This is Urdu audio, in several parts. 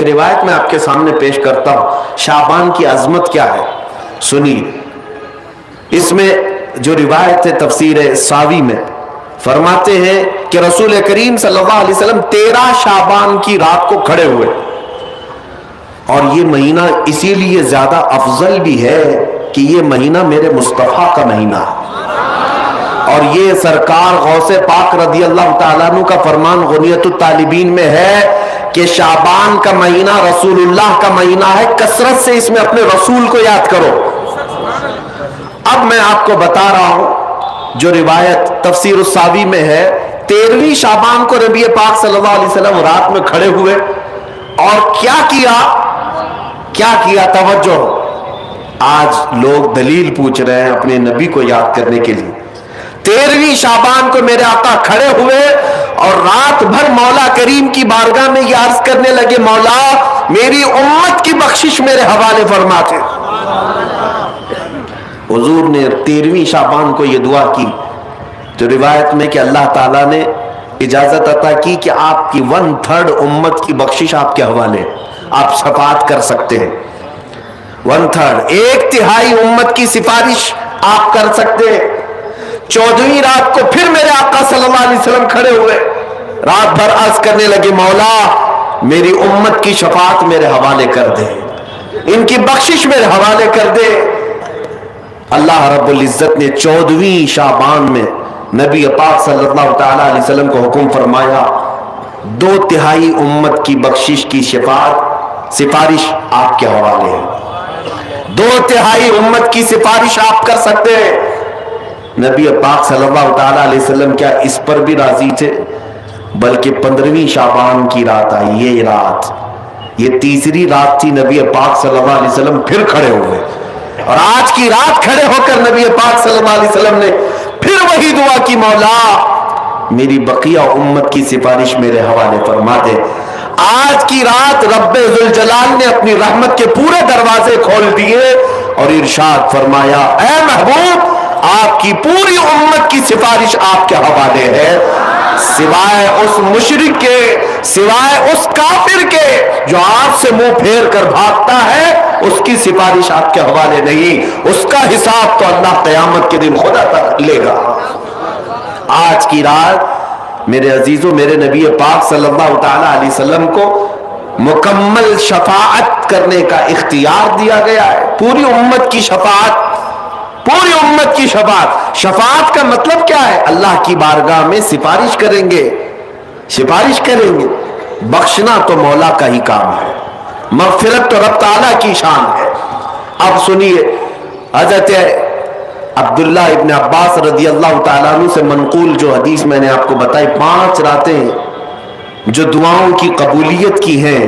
ایک روایت میں آپ کے سامنے پیش کرتا ہوں، شعبان کی عظمت کیا ہے سنیے۔ اس میں جو روایت ہے تفسیر ساوی میں فرماتے ہیں کہ رسول کریم صلی اللہ علیہ وسلم 13 شعبان کی رات کو کھڑے ہوئے، اور یہ مہینہ اسی لیے زیادہ افضل بھی ہے کہ یہ مہینہ میرے مصطفیٰ کا مہینہ ہے، اور یہ سرکار غوث پاک رضی اللہ تعالیٰ عنہ کا فرمان غنیت الطالبین میں ہے کہ شعبان کا مہینہ رسول اللہ کا مہینہ ہے، کثرت سے اس میں اپنے رسول کو یاد کرو۔ اب میں آپ کو بتا رہا ہوں جو روایت تفسیر الساوی میں ہے، 13ویں شعبان کو نبی پاک صلی اللہ علیہ وسلم رات میں کھڑے ہوئے اور کیا کیا توجہ۔ آج لوگ دلیل پوچھ رہے ہیں اپنے نبی کو یاد کرنے کے لیے۔ 13ویں شعبان کو میرے آقا کھڑے ہوئے اور رات بھر مولا کریم کی بارگاہ میں یہ عرض کرنے لگے، مولا میری امت کی بخشش میرے حوالے فرما دے۔ حضور نے 13ویں شعبان کو یہ دعا کی تو روایت میں کہ اللہ تعالیٰ نے اجازت عطا کی کہ آپ کی 1/3 امت کی بخشش آپ کے حوالے، آپ شفاعت کر سکتے ہیں۔ 1/3 1/3 امت کی سفارش آپ کر سکتے ہیں۔ 14ویں رات کو پھر میرے آقا صلی اللہ علیہ وسلم کھڑے ہوئے، رات بھر عرض کرنے لگے، مولا میری امت کی شفاعت میرے حوالے کر دے، ان کی بخشش میرے حوالے کر دے۔ اللہ رب العزت نے 14ویں شعبان میں نبی پاک صلی اللہ تعالی علیہ وسلم کو حکم فرمایا، 2/3 امت کی بخشش کی شفاعت سفارش آپ کے حوالے ہے، 2/3 امت کی سفارش آپ کر سکتے ہیں۔ نبی پاک صلی اللہ تعالی علیہ وسلم کیا اس پر بھی راضی تھے، بلکہ 15ویں شعبان کی رات آئی، یہ رات، یہ تیسری رات تھی، نبی پاک صلی اللہ علیہ وسلم پھر کھڑے ہوئے، اور آج کی رات کھڑے ہو کر نبی پاک صلی اللہ علیہ وسلم نے پھر وہی دعا کی، مولا میری بقیہ امت کی سفارش میرے حوالے فرما دے۔ آج کی رات رب ذوالجلال نے اپنی رحمت کے پورے دروازے کھول دیے اور ارشاد فرمایا، اے محبوب آپ کی پوری امت کی سفارش آپ کے حوالے ہے، سوائے اس مشرک کے، سوائے اس کافر کے جو آپ سے منہ پھیر کر بھاگتا ہے، اس کی سفارش آپ کے حوالے نہیں، اس کا حساب تو اللہ قیامت کے دن خدا تک لے گا۔ آج کی رات میرے عزیزوں، میرے نبی پاک صلی اللہ تعالی علیہ وسلم کو مکمل شفاعت کرنے کا اختیار دیا گیا ہے، پوری امت کی شفاعت، پوری امت کی شفاعت۔ شفاعت کا مطلب کیا ہے؟ اللہ کی بارگاہ میں سفارش کریں گے، سفارش کریں گے۔ بخشنا تو مولا کا ہی کام ہے، مغفرت تو رب تعالیٰ کی شان ہے۔ اب سنیے، حضرت عبداللہ ابن عباس رضی اللہ تعالیٰ عنہ سے منقول جو حدیث میں نے آپ کو بتائی، 5 راتیں جو دعاؤں کی قبولیت کی ہیں،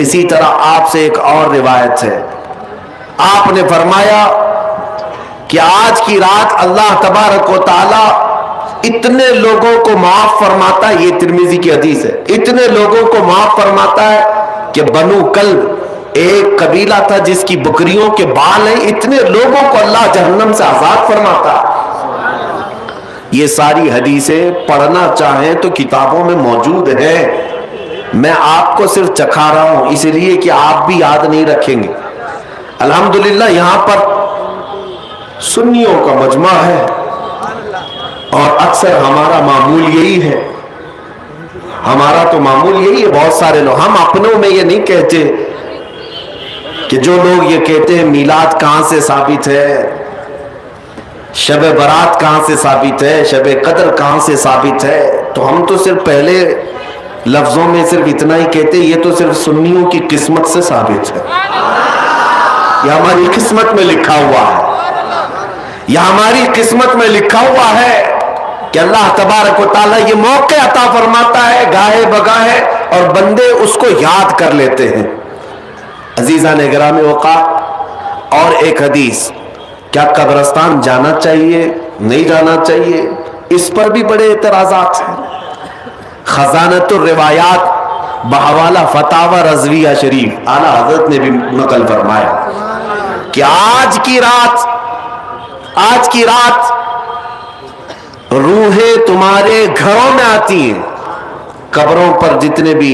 اسی طرح آپ سے ایک اور روایت ہے، آپ نے فرمایا کہ آج کی رات اللہ تبارک و تعالی اتنے لوگوں کو معاف فرماتا ہے، یہ ترمذی کی حدیث ہے، اتنے لوگوں کو معاف فرماتا ہے کہ بنو کلب ایک قبیلہ تھا جس کی بکریوں کے بال ہیں، اتنے لوگوں کو اللہ جہنم سے آزاد فرماتا ہے۔ یہ ساری حدیثیں پڑھنا چاہیں تو کتابوں میں موجود ہیں، میں آپ کو صرف چکھا رہا ہوں اس لیے کہ آپ بھی یاد نہیں رکھیں گے۔ الحمدللہ یہاں پر سنیوں کا مجمع ہے اور اکثر ہمارا معمول یہی ہے، ہمارا تو معمول یہی ہے، بہت سارے لوگ، ہم اپنوں میں یہ نہیں کہتے کہ جو لوگ یہ کہتے ہیں میلاد کہاں سے ثابت ہے، شب برات کہاں سے ثابت ہے، شب قدر کہاں سے ثابت ہے، تو ہم تو صرف پہلے لفظوں میں صرف اتنا ہی کہتے ہیں، یہ تو صرف سنیوں کی قسمت سے ثابت ہے، یہ ہماری قسمت میں لکھا ہوا ہے، یہ ہماری قسمت میں لکھا ہوا ہے کہ اللہ تبارک و تعالیٰ یہ موقع عطا فرماتا ہے گاہے بگاہے اور بندے اس کو یاد کر لیتے ہیں۔ عزیزان گرامی اوقات، اور ایک حدیث، کیا قبرستان جانا چاہیے نہیں جانا چاہیے، اس پر بھی بڑے اعتراضات ہیں۔ خزانۃ الروایات بحوالہ فتاوی رضویہ شریف اعلیٰ حضرت نے بھی نقل فرمایا کہ آج کی رات روحیں تمہارے گھروں میں آتی ہیں، قبروں پر جتنے بھی